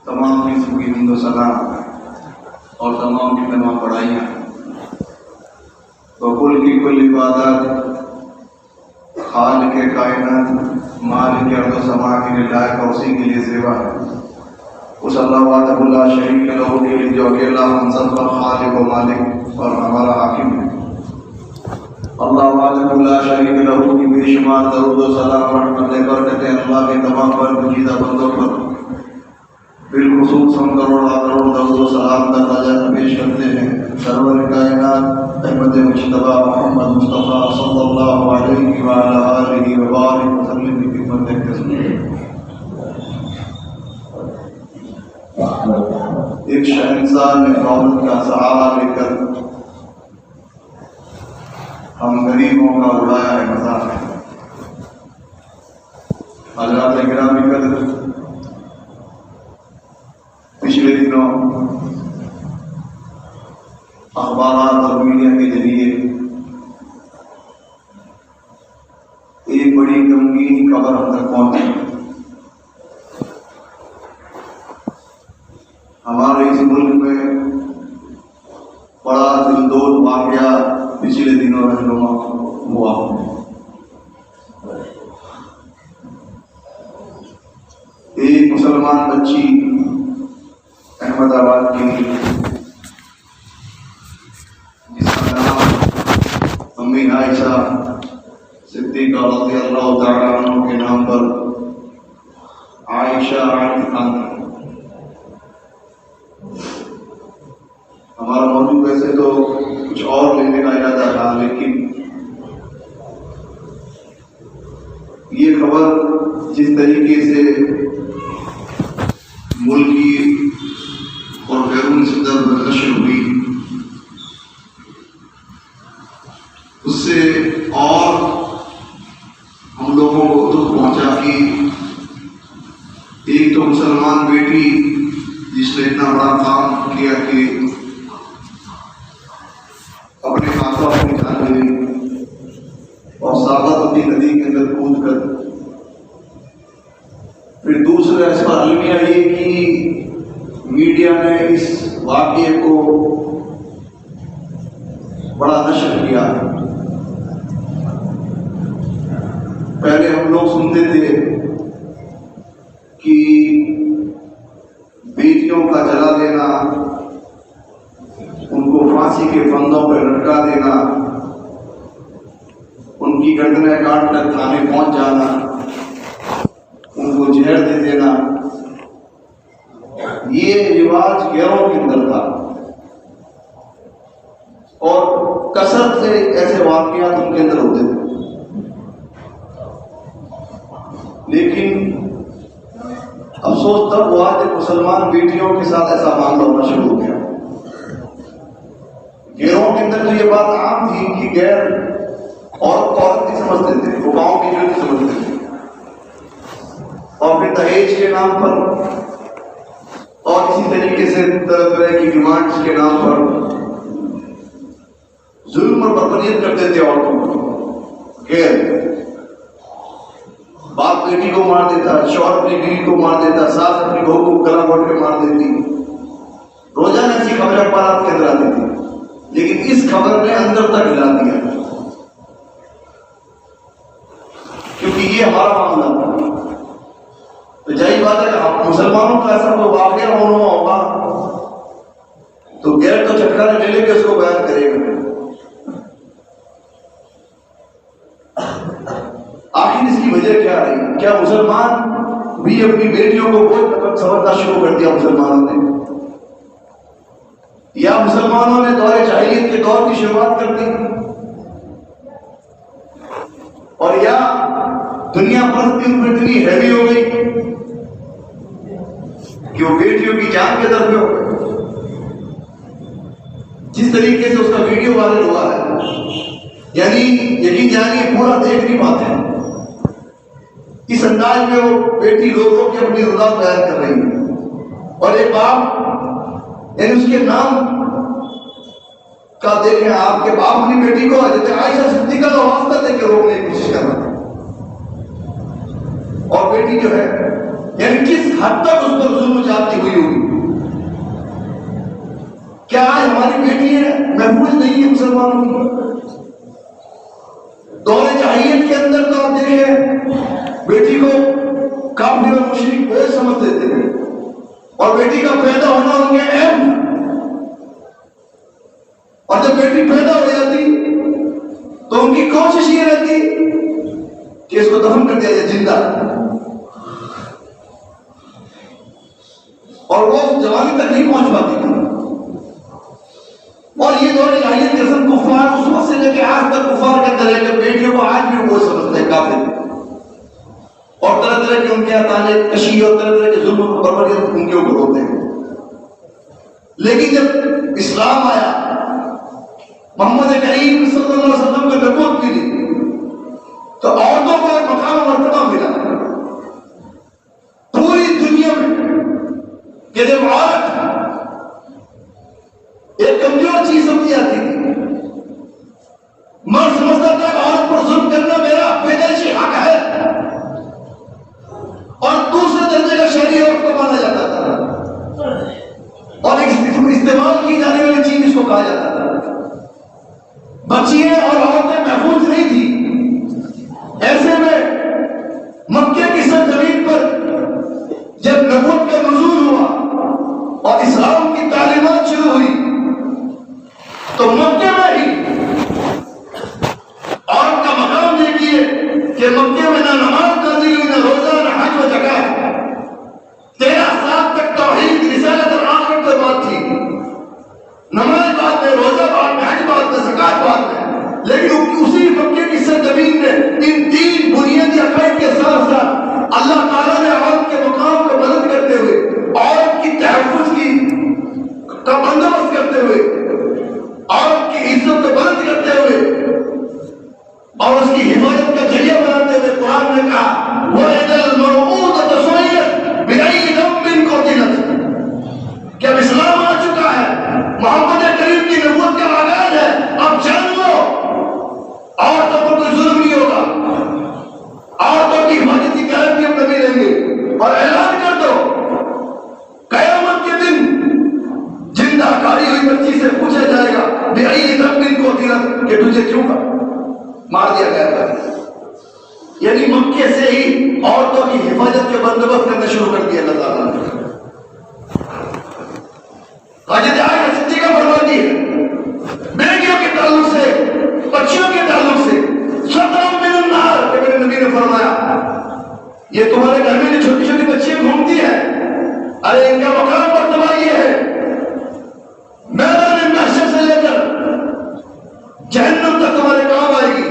تمام قسم کی حمد و ثنا اور تمام کی تمام بڑائیاں وکل کی کل عبادت خالق کائنات مالک ارض و سما کے لائق اور اسی کے لیے زیبا ہے. اس اللہ وحدہ لا شریک لہ کے لیے جو اکیلا منصب پر خالق و مالک اور ہمارا حاکم ہے. اللہ وحدہ لا شریک لہ کی بے شمار درود و سلام رحمت برکتیں اللہ کے تمام پر گزیدہ بندوں پر بالخصوص ہم کروڑ درود و سلام کا تاجہ پیش کرتے ہیں سرور کائنات احمد مجتبیٰ محمد مصطفیٰ صلی اللہ علیہ وعلیٰ آلہ وبارک وسلم کی خدمت میں. ایک شہنشاہ نے دولت کا سہارا لے کر ہم غریبوں کا اڑایا ہے مذاق. حضرات گرامی قدر، پچھلے دنوں اخبارات اور میڈیا کے ذریعے ایک بڑی غمگین خبر ہم تک پہنچی. ہمارے اس ملک میں بڑا دلدول واقعہ پچھلے دنوں رہنما ہوا. ایک مسلمان بچی احمد آباد کی جس کا نام امی عائشہ صدیقہ رضی اللہ تعالیٰ عنہ کے نام پر عائشہ خان. ہمارا موضوع ویسے تو کچھ اور لینے کا ارادہ تھا، لیکن یہ خبر جس طریقے سے ملکی اور بیرون صدر میں نشر ہوئی اس سے اور ہم لوگوں کو دکھ پہنچا کہ ایک تو مسلمان بیٹی جس نے اتنا بڑا کام کیا کہ اپنے ہاتھوں اپنی جان لے اور سابقتی ندی کے اندر کود کر، پھر دوسرا اس پر المیہ یہ کہ میڈیا نے اس واقعے کو بڑا نشر کیا. پہلے ہم لوگ سنتے تھے کہ بیٹیوں کا جلا دینا، ان کو پھانسی کے پھندوں پہ لٹکا دینا، ان کی گردنیں کاٹ کر تھانے پہنچ جانا، ان کو زہر دے دینا، یہ رواج گھروں کے اندر تھا. اور کثرت سے ایسے واقعات ان کے اندر ہوتے تھے. لیکن افسوس تب ہوا کہ مسلمان بیٹیوں کے ساتھ ایسا معاملہ ہونا شروع ہو گیا. گھروں کے اندر تو یہ بات عام تھی کہ غیر عورت نہیں سمجھتے تھے، وہ گاؤں کی جو سمجھتے تھے، اور پھر دہیج کے نام پر اور اسی طریقے سے طرح طرح کی ڈیمانڈس کے نام پر ظلم اور بربریت کرتے تھے عورتوں کو. غیر باپ بیٹی کو مار دیتا، شوہر اپنی بیوی کو مار دیتا، ساس اپنی بہو کو گلا گھونٹ کے مار دیتی. روزانہ ایسی خبریں اخبارات کے اندر آتی تھی. لیکن اس خبر نے اندر تک ہلا دیا، کیونکہ یہ ہمارا معاملہ تھا. تو جائی بات ہے کہ مسلمانوں کا ایسا کوئی واقعہ ہونا ہوگا تو غیر تو چھٹکارے لے لے کے اس کو بیان کرے گا. آخر اس کی وجہ کیا رہی؟ کیا مسلمان بھی اپنی بیٹیوں کو بہت سمجھنا شروع کر دیا مسلمانوں نے، یا مسلمانوں نے دور جاہلیت کے دور کی شروعات کر دی، اور یا دنیا پرستی ان پر اتنی ہیوی ہو گئی کہ وہ بیٹیوں کی جان کے در پہ ہو گئی. جس طریقے سے اس کا ویڈیو وائرل ہوا ہے، یعنی یقین جانیے پورا دیکھ نہیں پاتے ہیں. اس انداز میں وہ بیٹی رو رو کے اپنی رضا بیان کر رہی ہے، اور ایک باپ یعنی اس کے نام کا دیکھیں آپ کے باپ اپنی بیٹی کو حضرت عائشہ صدیقہ کا واسطہ دے کے روکنے کی کوشش کر رہا ہے. اور بیٹی جو ہے یعنی کس حد تک اس پر ظلم جاتی ہوئی ہوگی. کیا آج ہماری بیٹی ہے محفوظ نہیں ہے مسلمانوں کی؟ دور جاہلیت کے اندر تو آپ دیکھیں بیٹی کو کافر اور مشرک بوجھ سمجھتے تھے اور بیٹی کا پیدا ہونا ان کے عیب. اور جب بیٹی پیدا ہو جاتی تو ان کی کوشش یہ رہتی کہ اس کو دفن کر دیا جائے زندہ. اور وہ جوانی تک نہیں پہنچ پاتی تھی. اور یہ دور جاہلیت کے اصل کفار اس وقت سے لے کے آج تک کفار کے اندر ہے کہ بیٹیوں کو آج بھی وہ سمجھتے ہیں کافر. اور طرح طرح کے ان کے تعلق کشی اور طرح طرح کے ظلم و بربریت ان کے اوپر ہوتے ہیں. لیکن جب اسلام آیا, محمد کریم صلی اللہ علیہ وسلم کو نبوت ملی, تو عورتوں کو ایک مقام و مرتبہ ملا پوری دنیا میں کہ جب عورت ایک کمزور چیز سمجھی جاتی تھی, مرد سمجھتا تھا کہ عورت پر ظلم کرنا میرا پیدائشی حق ہے اور دوسرے درجے کا شہری عورت کو مانا جاتا تھا اور استعمال کی جانے والی چیز اس کو کہا جاتا تھا. بچیاں اور عورتیں محفوظ نہیں تھی. ایسے میں مکے کی سرزمین پر جب نبوت کا نزول ہوا اور اسلام کی تعلیمات شروع ہوئی تو مکے میں ہی عورت کا مقام دیکھیے کہ مکے میں نہ نماز نازل ہوئی, نہ روزہ, نہ حج و زکات. 13 سال تک توحید رسالت اور آخرت پر بات تھی. نماز بعد میں, روزہ بعد میں, حج بعد میں, زکات بعد میں. لیکن اسی مکے کی سرزمین میں ان 3 بنیادی عقائد کے ساتھ ساتھ اللہ تعالیٰ نے عورت کے مقام کو بلند کرتے ہوئے, عورت کی تحفظ کا بندوبست کرتے ہوئے, عورت کی عزت کو بلند کرتے ہوئے اور اس کی حفاظت کا ذریعہ بناتے ہوئے قرآن نے کہا وَإِذَا الْمَوْءُودَةُ سُئِلَتْ بِأَيِّ ذَنبٍ قُتِلَتْ. کہ اب اسلام آ چکا ہے, محمد کریم کی نبوت کا آغاز ہے, اب جان لو عورتوں پر کوئی ظلم نہیں ہوگا, عورتوں کی حفاظت کی گارنٹی ہم نبی لیں گے. اور اعلان کر دو قیامت کے دن زندہ کاری ہوئی بچی سے پوچھا جائے گا بِأَيِّ ذَنبٍ قُتِلَتْ کہ تجھے کیوں مار دیا گیا تھا. یعنی مکے سے ہی عورتوں کی حفاظت کے بندوبست کرنا شروع کر دیا اللہ تعالیٰ نے. حضرت عائشہ صدیقہ فرماتی ہے بیٹیوں کے تعلق سے, بچیوں کے تعلق سے 17 من النار کہ میرے نبی نے فرمایا یہ تمہارے گھر میں جو چھوٹی چھوٹی بچیاں گھومتی ہیں, ارے ان کا مقام مرتبہ یہ ہے میدان محشر سے لے کر جہنم تک تمہارے کام آئے گی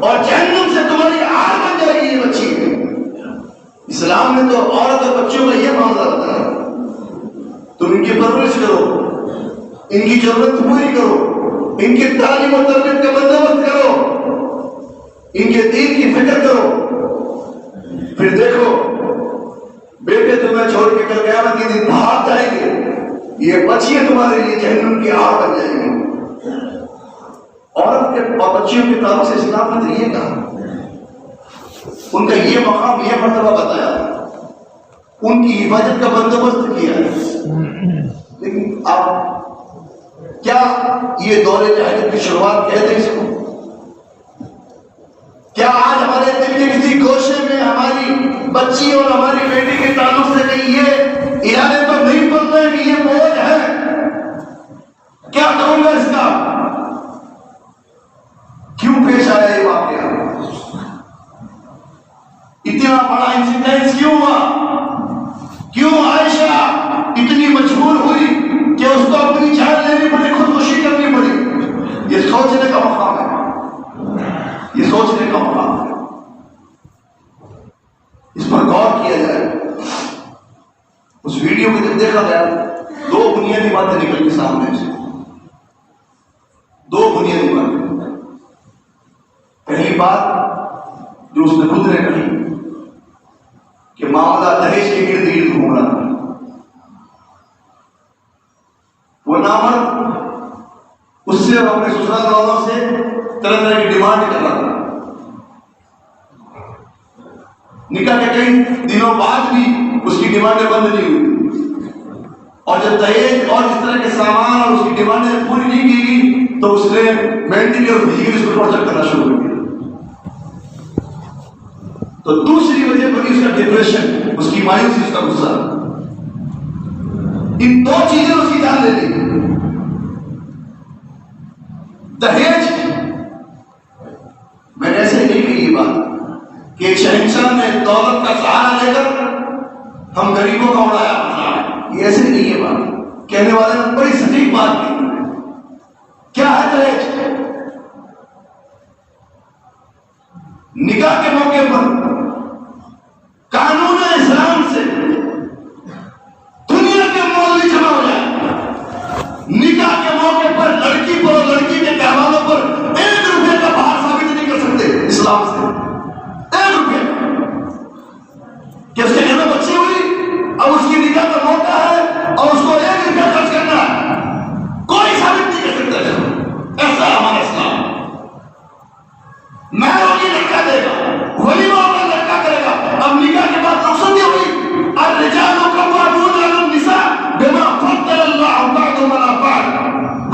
اور جہنم سے تمہاری آڑ بن جائے گی یہ بچی. اسلام میں تو عورت اور بچوں کا یہ معاملہ ہوتا ہے, تم ان کی پرورش کرو, ان کی ضرورت پوری کرو, ان کی تعلیم و تربیت کا بندوبست کرو, ان کے دین کی فکر کرو. پھر دیکھو بیٹے تمہیں چھوڑ کے کل قیامت کے دن بھاگ جائیں گے, یہ بچیاں تمہارے لیے جہنم کی آڑ بن جائیں گی. عورت کے اور بچیوں کے تعلق سے اسلام نے تو یہ کہا, ان کا یہ مقام, یہ مرتبہ بتایا, ان کی حفاظت کا بندوبست کیا ہے. لیکن اب کیا یہ دور جاہلیت کی شروعات کہتے ہیں اس کو؟ کیا آج ہمارے دل کے کسی گوشے میں ہماری بچی اور ہماری بیٹی کے تعلق سے کہیں یہ ارادے پر نہیں پڑ رہے کہ یہ بوجھ ہے؟ کیا کروں گا اس کا؟ کیوں پیش آیا یہ واقعہ؟ اتنا بڑا انسیڈنٹ کیوں ہوا؟ کیوں عائشہ اتنی مجبور ہوئی کہ اس کو اپنی جان لینی پڑی, خودکشی کرنی پڑی؟ یہ سوچنے کا مقام ہے, یہ سوچنے کا مقام ہے. اس پر غور کیا جائے. اس ویڈیو کو جب دیکھا گیا 2 بنیادی باتیں نکل کے سامنے سے. 2 بنیادی باتیں. پہلی بات جو اس نے خود نے کہی کہ معاملہ دہیج کے گرد گرد گھوم رہا ہے. وہ نامرد اس سے اور اپنے سسرال والوں سے طرح طرح کی ڈیمانڈ کر رہا تھا. نکاح کے کئی دنوں بعد بھی اس کی ڈیمانڈیں بند نہیں ہوئی، اور جب دہیج اور اس طرح کے سامان اور اس کی ڈیمانڈیں پوری نہیں کی گئی تو اس نے مینٹلی اور فزیکلی اس کو ٹارچر کرنا شروع کر دیا۔ تو دوسری وجہ بنی اس کا ڈپریشن، اس کی مایوسی، اس کا غصہ۔ ان دو چیزیں اس کی جان لے لی۔ دہیج، میں نے ایسے ہی نہیں کہی یہ بات کہ ایک شہنشاہ نے دولت کا سہارا لے کر ہم غریبوں کا اڑایا، یہ ایسے نہیں ہے بات، کہنے والے نے بڑی سٹیک بات کی۔ کیا ہے دہیج؟ نکاح کے موقع پر قانون اسلام سے دنیا کے مولوی جمع ہو جائے، نکاح کے موقع پر لڑکی پر اور لڑکی کے گھر والوں پر 1 روپے کا بھار ثابت نہیں کر سکتے اسلام سے۔ 1 روپے کہ اس کے گھر میں بچی ہوئی، اب اس کی نکاح کا موقع ہے اور اس کو 1 روپیہ خرچ کرنا ہے، کوئی ثابت نہیں کر سکتا۔ ایسا ہے ہمارا اسلام۔ مہروی لڑکا دے گا، ولیمہ والا لڑکا کرے گا۔ اب نکاح کے بعد رخصت نہیں ہوئی، الرجال قوامون علی النساء بما فضل اللہ بعضهم علی بعض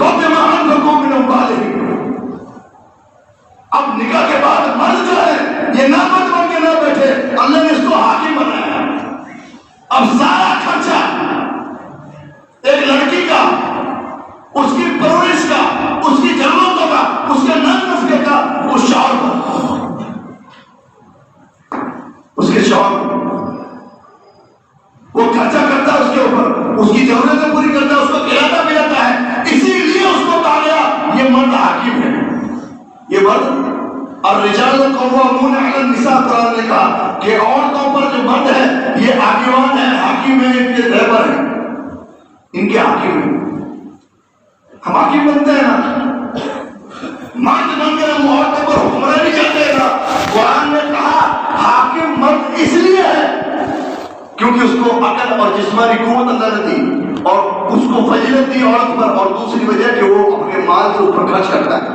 وبما انفقوا من اموالهم۔ اب نکاح کے بعد مرد جو ہے یہ نامرد بن کے نہ بیٹھے، اللہ نے اس کو حاکم بنایا۔ اب سارا خرچہ ایک لڑکی کا، اس کی پرورش کا، اس کی ضرورتوں کا، اس کے نان نفقے کا اس شوہر پر، اس کے شوہر پر وہ خرچہ کرتا ہے، اس کے اوپر اس کی ضرورتیں پوری کرتا ہے، اس کو کھلاتا پلاتا ہے۔ اسی لیے اس کو کہا گیا یہ مرد حاکم ہے، یہ مرد۔ اور رجال قوامون علی النساء، قرآن نے کہا کہ عورتوں پر جو مرد ہے یہ حاکمان ہیں، حاکم ہیں، ان کے رہبر ہیں، ان کے حاکم ہیں۔ ہم حاکم بنتے ہیں نا، مرد بن کر ہم عورتوں پر حکمرانی کرتے ہیں نا۔ قرآن نے کہا حاکم مرد اس لیے ہے کیونکہ اس کو عقل اور جسمانی قوت اللہ نے دی اور اس کو فضیلت دی عورت پر، اور دوسری وجہ کہ وہ اپنے مال کے اوپر خرچ کرتا ہے،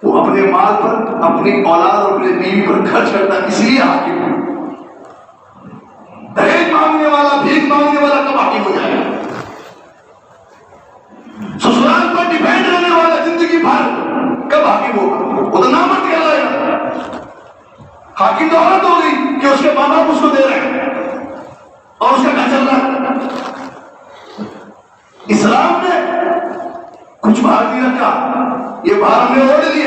وہ اپنے مال پر، اپنی اولاد اور اپنے بیوی پر خرچ کرتا ہے، اس لیے حاکم ہے۔ دہیج مانگنے والا، بھیک مانگنے والا کب حاکم ہو جائے گا؟ سسرال پر ڈیپینڈ رہنے والا زندگی بھر کب حاکم ہوگا؟ وہ تو نامرد کہلائے گا۔ حاکم تو عورت ہو گئی کہ اس کے ماں باپ اس کو دے رہے ہیں اور اس کا گھر چل رہا ہے۔ اسلام نے کچھ باہر نہیں رکھا، یہ باہر ہم نے اوڑھ لیے،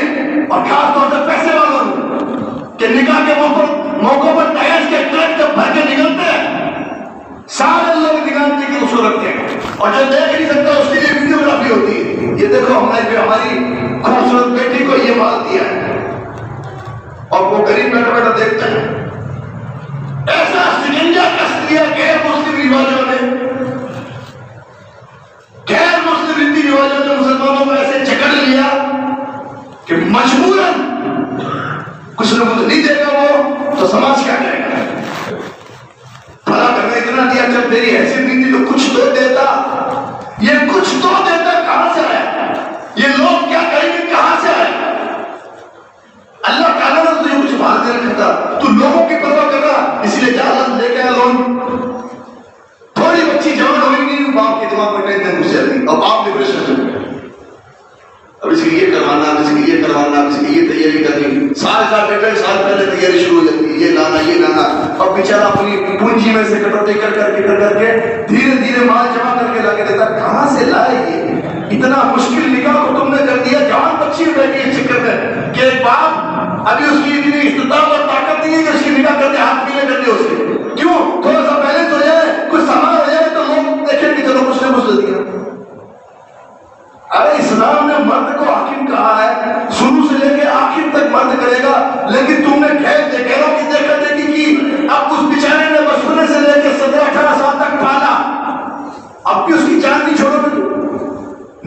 اور خاص طور سے پیسے والوں کہ نکاح کے موقع پر دہیج کے ٹرک جب بھر کے نکلتے ہیں، سارے لوگ نکالنے کی اس کو رکھتے ہیں، اور جو دیکھ نہیں سکتا اس کے لیے ویڈیوگرافی ہوتی ہے، یہ دیکھو ہم نے ہماری خوبصورت بیٹی کو یہ مال دیا ہے، اور وہ غریب بیٹھا بیٹھا دیکھتا ہے۔ ایسا سکنجا کس دیا غیر مسلم رواجوں نے، غیر مسلم ریتی رواجوں نے مسلمانوں کو ایسے جکڑ لیا کہ مجبوراً کچھ لوگوں کو نہیں دے گا وہ تو سماج کیا کرے گا؟ بھلا کرنے اتنا دیا، جب تیری حیثیت نہیں تھی تو کچھ تو دیتا۔ یہ کچھ تو دیتا کہاں سے آیا؟ یہ لوگ کیا کہیں گے کہاں سے آئے؟ اللہ تعالیٰ نے تجھے کچھ بات نہیں رکھتا، تو لوگوں کی پرواہ کر رہا، اس لیے جہالت لے کے آیا لوگ۔ تھوڑی بچی جوان ہوئی نہیں، باپ کے دماغ میں ٹینشن گھس جاتی، اور باپ ڈپریشن میں، اب اس کے لیے کروانا، اب اس کے لیے کروانا، اب اس کے لیے تیاری کرنی، سال بیٹھے، پہلے تیاری شروع ہو جاتی ہے، یہ لانا یہ لانا، اب بیچارہ اپنی پونجی میں سے کٹوتی کر کے دھیرے دھیرے مال جمع کر کے لا کے دیتا۔ کہاں سے لائے یہ اتنا مشکل نکاح کو تم نے کر دیا؟ جوان بچی بیٹھی ہے چکر میں کہ ایک باپ ابھی اس کی اتنی استطاعت اور طاقت نہیں ہے کہ اس کی نکاح کرتے ہاتھ پیلے کر دے اس کے، کیوں؟ تھوڑا سا بیلنس ہو جائے، کچھ سامان ہو جائے تو لوگ دیکھیں کہ چلو کچھ نہ کچھ دیا۔ ارے اسلام نے مرد کو حاکم کہا ہے، شروع سے لے کے آخر تک مرد کرے گا، لیکن تم نے غیروں کی دیکھا دیکھی کی، اب اس بیچارے نے بچپنے سے لے کے 17-18 سال تک پالا، اب بھی اس کی جان نہیں چھوڑو گے؟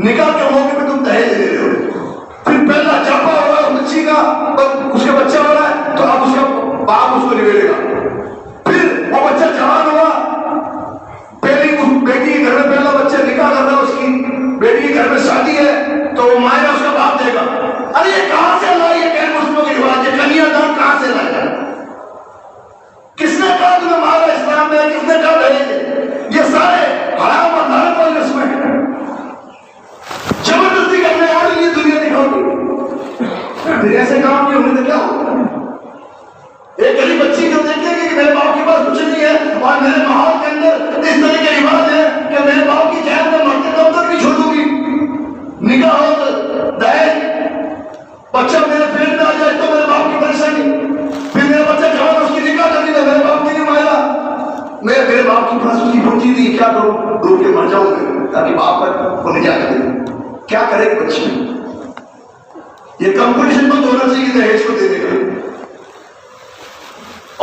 نکاح کے موقع پہ تم دہیج دے رہے ہو، پھر پہلا چاپا ہو رہا ہے بچی کا، اس کا بچہ ہو رہا ہے تو اب اس کا باپ اس کو نویلے گا، پھر وہ بچہ جوان ہوا، پہلی بیٹی کے گھر میں پہلا بچہ نکاح کر رہا ہے، اس کی بیٹی کے گھر میں شادی ہے تو وہ مائیں اس کا باپ دے گا۔ ارے یہ کہاں سے لائی ہے غیر مسلموں کی رواج؟ یہ کنیا دان کہاں سے لایا؟ کس نے کہا تمہیں مارا اسلام نے پھر ایسے کام نہیں ہونے تو کیا ہوگا؟ ایک غریب بچی جو دیکھے گی کہ میرے باپ کے پاس کچھ نہیں ہے اور میرے ماحول کے اندر اس طرح کے رواج ہے کہ میرے باپ کی جہیز میں مرتے دم تک نہیں چھوڑوں گی، نکاح ہو تو دہیج، بچہ میرے پیٹ میں آ جائے تو میرے باپ کی پریشانی، پھر میرا بچہ جوان اس کی نکاح کرنی تو میرے باپ کی نہیں مایا، میں میرے باپ کے پاس اس کی پونجی نہیں، کیا کروں؟ ڈوب کے مر جاؤں میں تاکہ باپ کو نجات دے۔ کیا کرے بچے؟ یہ کمپٹیشن بند ہونا چاہیے دہیج کو دینے کا۔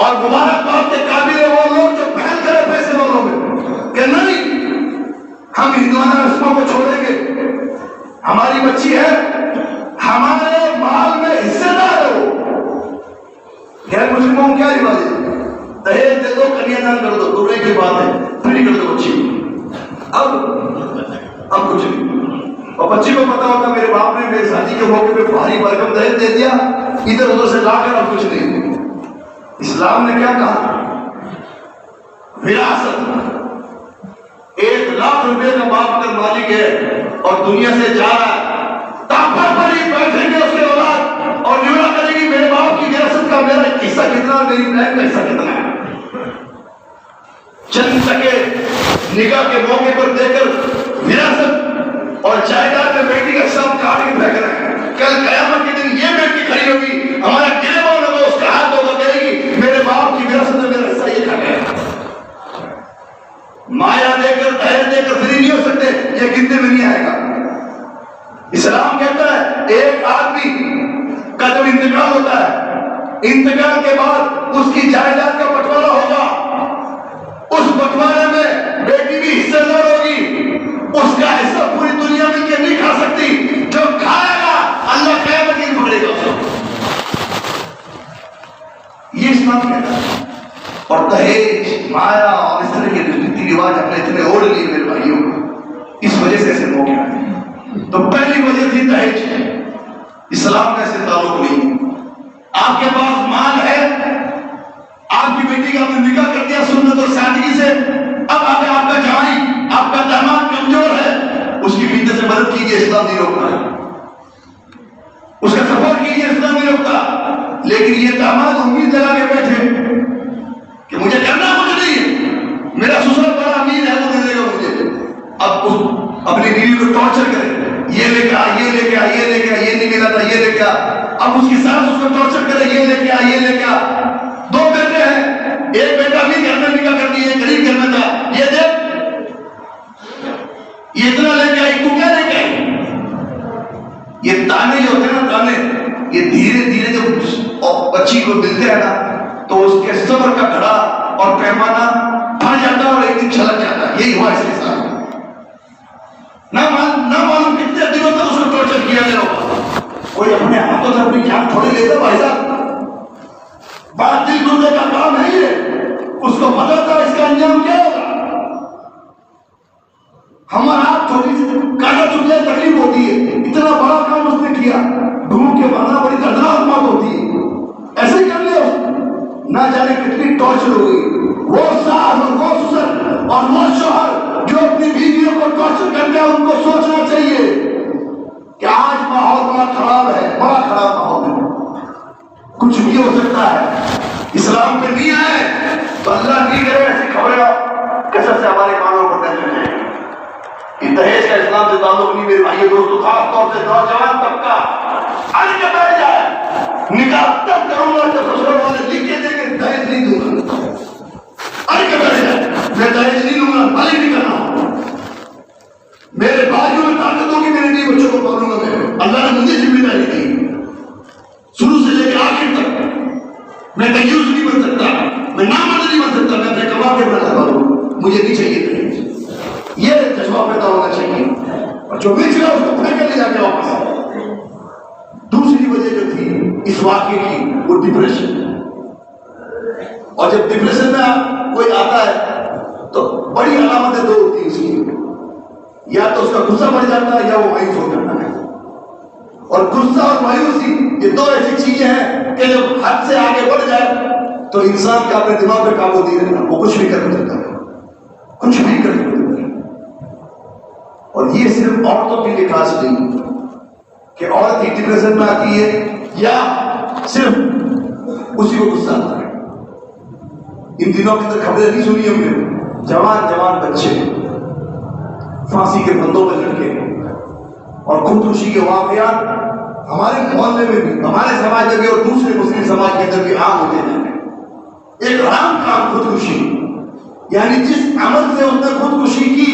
اور مبارکباد کے قابل ہے وہ لوگ جو پہل کرے پیسے والوں میں کہ نہیں ہم ہندوانہ رسموں کو چھوڑیں گے، ہماری بچی ہے ہمارے مال میں حصے دار ہے وہ۔ غیر مسلموں کیا رواج ہے؟ دہیج دے دو، کنیا دان کر دو، دورے کی بات ہے، پھر کر دو بچی۔ اب کچھ نہیں، اور بچی کو پتا ہوتا میرے باپ نے میری شادی کے موقع پہ بھاری بھرکم دہیج دے دیا، ادھر ادھر سے لا کر اب کچھ نہیں۔ اسلام نے کیا کہا؟ وراثت۔ 1,00,000 روپے کا باپ اگر مالک ہے اور دنیا سے جا رہا ہے، تاپر پر ہی بیٹھیں گے اس کے اولاد اور نیولا کرے گی میرے باپ کی وراثت کا میرا حصہ کتنا، میری بہن کا حصہ کتنا ہے۔ چند سکے نکاح کے موقع پر دے کر وراثت اور جائیداد میں بیٹی کا سب کاٹ کے پھینک رہے ہیں۔ کل قیامت کے دن یہ بیٹی کھڑی ہوگی، ہمارا گریبان ہوگا، اس کا ہاتھ ہوگا، کہے گی میرے باپ کی وراثت میں میرا حصہ یہ کھا گیا۔ مایا دے کر دہیج دے کر فری نہیں ہو سکتے، یہ گنتے میں نہیں آئے گا۔ اسلام کہتا ہے ایک آدمی کا جب انتقال ہوتا ہے، انتقال کے بعد اس کی جائیداد کا بٹوارا ہوگا، اس بٹوارے میں بیٹی بھی حصہ دار ہوگی، اس کا حصہ پوری دنیا مل کے نہیں کھا سکتی، جو کھائے گا اللہ قیامت میں پکڑے گا اس کو۔ یہ اسلام کہتا ہے۔ اور دہیج، مایا اور اس طرح کے ریتی رواج ہم نے اتنے اوڑھ لیے میرے بھائیوں، اس وجہ سے ایسے موقع آتے ہیں۔ تو پہلی وجہ تھی دہیج، اسلام کا ایسے تعلق نہیں۔ آپ کے پاس مال ہے، آپ کی بیٹی کا آپ نے نکاح کر دیا سنت اور سادگی سے، اب آگے آپ کا جوائی، آپ کا داماد کمزور ہے، اس کی بیٹے سے مدد کیجیے، اسلام نہیں روکتا ہے، اس کا سپورٹ کیجیے، اسلام نہیں روکتا۔ لیکن یہ داماد امید لگا کے بیٹھے کہ مجھے کرنا کچھ نہیں، میرا سسر بڑا امیر ہے وہ دے دے گا مجھے، اب اس اپنی بیوی کو ٹارچر کرے، یہ لے کے آ، یہ لے کے آ، یہ لے کے آ، یہ نہیں ملا تھا، یہ لے کے آ، اب اس کی ساس اس کو ٹارچر کرے، یہ لے کے آ، یہ لے کے آ۔ 2 بیٹے ہیں، ایک بیٹا بھی گھر میں نکاح کر دیا، غریب گھر میں تھا، یہ دیکھ یہ اتنا لے کے آئی، تو کیا لے کے آئی؟ یہ تانے جو ہوتے ہیں نا، تانے، یہ دھیرے دھیرے جب بچی کو ملتے ہیں نا تو اس کے صبر کا گھڑا اور پیمانہ بڑھ جاتا ہے اور ایک دن چھلک جاتا ہے۔ یہی ہوا اس کے ساتھ، نہ معلوم کتنے دنوں تک اس کو ٹارچر کیا گیا ہوگا۔ کوئی اپنے ہاتھوں سے اپنی جان تھوڑی لیتا بھائی صاحب، بات دل ٹوٹنے کا کام ہے یہ، اس کو پتا تھا اس کا انجام کیا ہوگا۔ ہمارا ہاتھ چھوٹی سی کاٹا چھوٹ جائے تکلیف ہوتی ہے، اتنا بڑا کام اس نے کیا، ڈھونڈ کے مارنا بڑی دردناک موت ہوتی ہے، ایسے ہی کر لیا اس نے۔ نہ جانے کتنی ٹارچر ہوئی، وہ ساس اور وہ سسر اور وہ شوہر جو اپنی بیویوں کو ٹارچر کرتے ہیں، ان کو سوچنا چاہیے کہ آج ماحول بڑا خراب ہے، بڑا خراب ماحول ہے، کچھ بھی ہو سکتا ہے۔ اسلام پہ نہیں آئے تو اللہ نہیں کرے ایسی خبریں کثرت سے ہمارے کانوں پر پھیل جائیں۔ دہیج کا اسلام سے تعلق نہیں میرے بھائیوں دوستوں، خاص طور سے نوجوان طبقہ آج کے بیٹھ جائے، نکاح تب کروں گا جب سسرال والے لکھ کے دیں گے دہیج نہیں دوں گا، آج کے بیٹھ جائے میں دہیج نہیں لوں گا، مالی نہیں کرنا، میرے بھائیوں میں طاقت ہوگی، میرے لیے بچوں کو پالوں گا میں، اللہ نے مجھے ذمہ داری دی، شروع سے لے کے آخر تک میں دیوس نہیں بن سکتا، میں نامرد نہیں بن سکتا، میں اپنے کما کے بنا کروں، مجھے نہیں چاہیے دہیج۔ یہ جذبہ پیدا ہونا چاہیے، اور جو بیچ رہا اس کو پھینک کے لے جا کے واپس۔ دوسری وجہ جو تھی اس واقعے کی وہ ڈپریشن، اور جب ڈپریشن میں کوئی آتا ہے تو بڑی علامتیں 2 ہوتی ہیں اس کی، یا تو اس کا غصہ بڑھ جاتا ہے یا وہ مایوس ہو جاتا ہے، اور غصہ اور مایوسی یہ 2 ایسی چیزیں ہیں کہ جب حد سے آگے بڑھ جائے تو انسان کا اپنے دماغ پہ قابو نہیں رہتا، وہ کچھ بھی کر سکتا ہے، کچھ بھی کر سکتا ہے۔ اور یہ صرف عورتوں کے لیے خاص نہیں کہ عورت ہی ڈپریشن میں آتی ہے یا صرف اسی کو غصہ آتا ہے؟ ان دنوں کی تو خبریں نہیں سنی ہم نے، جوان بچے پھانسی کے بندوں پہ لڑکے اور خودکشی کے واقعات ہمارے محلے میں بھی، ہمارے سماج میں بھی اور دوسرے مسلم سماج کے اندر بھی عام ہوتے جا رہے ہیں۔ ایک عام کام خودکشی، یعنی جس عمل سے اس نے خودکشی کی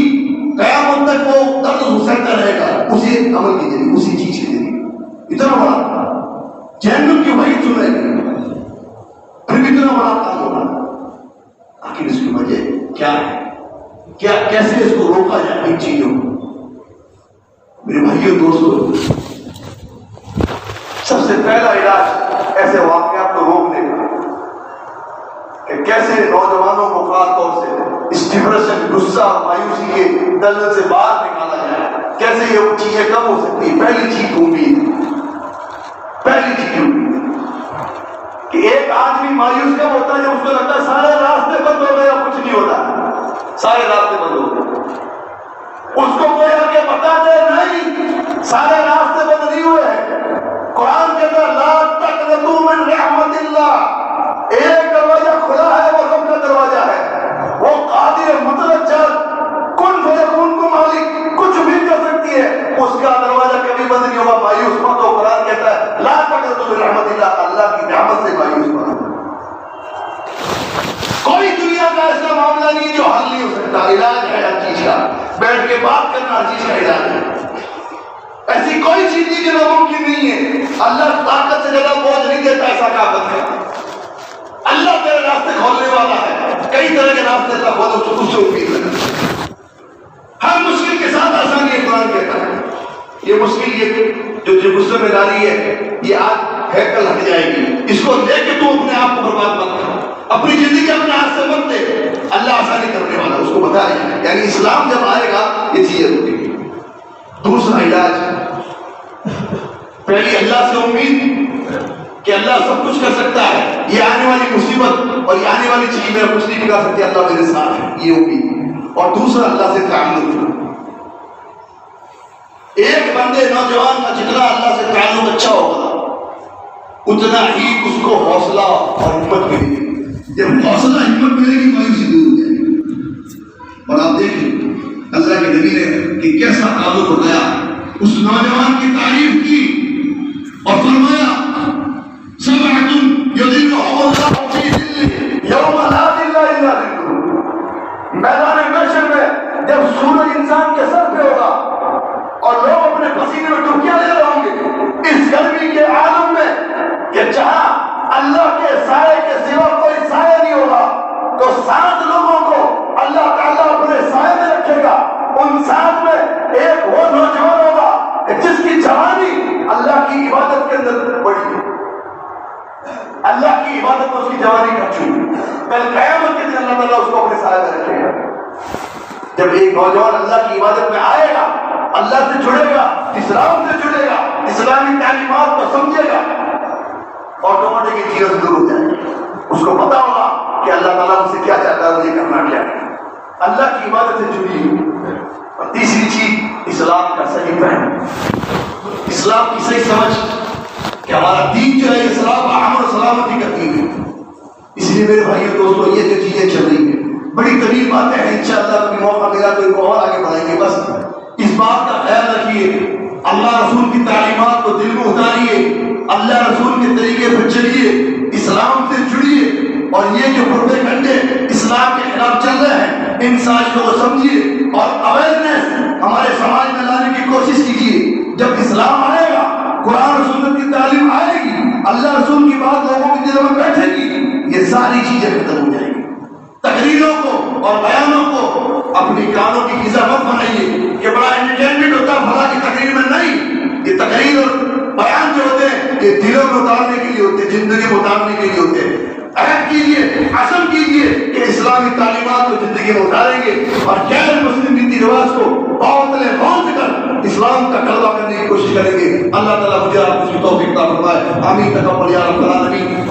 قیامت تک وہ درد سہتا رہے گا، اسی عمل کے ذریعے، اسی چیز کے ذریعے اتنا بڑا جہنم کی وحی سنے پھر بھی اتنا بڑا کام ہوگا۔ آخر اس کی وجہ کیا ہے؟ کیسے اس کو روکا جائے ان چیزوں کو؟ میرے بھائیوں دوستوں، سب سے پہلا علاج ایسے واقعات کو روکنے کا کہ کیسے نوجوانوں کو خاص طور سے اس ڈپریشن، غصہ اور مایوسی کے دلدل سے باہر نکالا جائے، کیسے یہ چیزیں کم ہو سکتی ہیں؟ پہلی چیز امید، پہلی چیز کہ ایک آدمی مایوس کب ہوتا ہے جب اس کو لگتا ہے سارے راستے بند ہو گئے اور کچھ نہیں ہوتا، سارے راستے بند ہو گئے، اس کو کوئی آ کے بتا دے نہیں سارے راستے بند نہیں ہوئے ہیں۔ قرآن کے اندر لا تقنطوا من رحمت اللہ، ایک دروازہ کھلا ہے، وہ رب کا دروازہ ہے، وہ قادر مطلق جل کن فیکون کو مالک کچھ بھی کر سکتی ہے، اس کا دروازہ کبھی بند نہیں ہوگا۔ مایوس مت ہو، قرآن کہتا ہے لا تقنطوا من رحمت اللہ، اللہ کی رحمت سے مایوس مت ہو۔ کوئی دنیا کا ایسا معاملہ نہیں جو حل نہیں ہو سکتا، علاج ہے ہر چیز کا، بیٹھ کے بات کرنا ہر چیز کا علاج ہے۔ ایسی کوئی چیز نہیں جو ناممکن نہیں ہے، اللہ طاقت سے زیادہ بوجھ نہیں دیتا، ایسا کہاوت ہے۔ اللہ تیرے راستے کھولنے والا ہے، کئی طرح کے راستے اللہ کھولے، اس سے امید رکھنا۔ ہر مشکل کے ساتھ آسانی ہے، قرآن کہتا ہے یہ مشکل یہ جو غصے میں ڈالی ہے یہ آج ہے کل ہٹ جائے گی، اس کو لے کے تو اپنے آپ کو برباد مت کر، اپنی زندگی اپنے ہاتھ سے مت دے، اللہ آسانی کرنے والا اس کو بتا رہے ہیں۔ یعنی اسلام جب آئے گا یہ چیزیں ہوتی ہیں۔ دوسرا علاج، پہلی اللہ سے امید کہ اللہ سب کچھ کر سکتا ہے، یہ آنے والی مصیبت اور یہ آنے والی چیز میں کچھ نہیں بگاڑ سکتی، اللہ میرے ساتھ ہے، یہ امید۔ اور دوسرا اللہ سے تعلق، ایک بندے نوجوان کا جتنا اللہ سے تعلق اچھا ہوگا اتنا ہی اس کو حوصلہ اور ہمت ملے گی۔ جب حوصلہ ہمت ملے گی مایوسی دور ہو جائے گی۔ اور آپ دیکھیں اللہ کے نبی نے کہ کیسا تعلق ہو گیا، اس نوجوان کی تعریف کی اور فرمایا سبعۃ یظلھم اللہ فی ظلہ یوم لا ظل الا ظلہ۔ میدان محشر میں جب سورج انسان کے سر پہ ہوگا اور لوگ اپنے پسینے میں ڈبکیاں لے رہے ہوں گے اس گرمی کے عالم میں، کہ جہاں اللہ کے سائے کے سوا کوئی سایہ نہیں ہوگا، تو 7 لوگوں کو اللہ تعالیٰ اپنے سائے میں رکھے گا۔ ان 7 میں ایک وہ نوجوان ہوگا جس کی جوانی اللہ کی عبادت کے اندر پڑی ہے، اللہ کی عبادت میں اس کی جوانی کٹ چکی۔ کل قیامت کے دن اللہ تعالیٰ اس کو اپنے سائے میں رکھے گا۔ جب ایک نوجوان اللہ کی عبادت میں آئے گا، اللہ سے جڑے گا، اسلام سے جڑے گا، اسلامی تعلیمات کو سمجھے گا، آٹومیٹک یہ چیزیں دور ہو جائیں گی۔ اس کو پتا ہوگا کہ اللہ تعالیٰ مجھ سے کیا چاہتا ہے، مجھے کرنا کیا ہے، اللہ کی عبادت سے جڑی۔ اور تیسری چیز اسلام کا صحیح فہم، اسلام کی صحیح سمجھ کہ ہمارا دین جو ہے اسلام امن و سلامتی کا دین ہے۔ اس لیے میرے بھائیوں دوستوں یہ جو چیزیں چل رہی ہیں بڑی طویل باتیں ہیں، انشاءاللہ کبھی موقع ملا تو ان کو اور آگے بڑھائیں گے۔ بس اس بات کا خیال رکھیے، اللہ رسول کی تعلیمات کو دل میں اتاریے، اللہ رسول کے طریقے پر چلیے، اسلام سے جڑیے، اور یہ جو پروپیگنڈے اسلام کے خلاف چل رہے ہیں ان سازشوں کو سمجھیے اور اویئرنیس ہمارے سماج میں لانے کی کوشش کیجیے۔ جب اسلام آئے گا، قرآن و سنت کی تعلیم آئے گی، اللہ رسول کی بات لوگوں کے دلوں میں بیٹھے گی، یہ ساری چیزیں ختم ہو جائیں گی۔ تقریروں کو اور بیانوں کو اپنی کانوں کی غذا مت بنائیے کہ بڑا انٹرٹینمنٹ ہوتا ہے فلاں کی تقریر میں، نہیں، یہ تقریر اور بیان جو ہوتے ہیں یہ دلوں میں اتارنے کے لیے ہوتے ہیں، زندگی میں اتارنے کے لیے ہوتے ہیں۔ عہد کیجیے، عزم کیجیے کہ اسلامی تعلیمات کو زندگی میں اتاریں گے اور غیر مسلم ریتی رواج کو باطل غور سے کر اسلام کا غلبہ کرنے کی کوشش کریں گے۔ اللہ تعالیٰ مجھے آپ کو توفیق عطا فرمائے، آمین۔ تقبل یا رب العالمین۔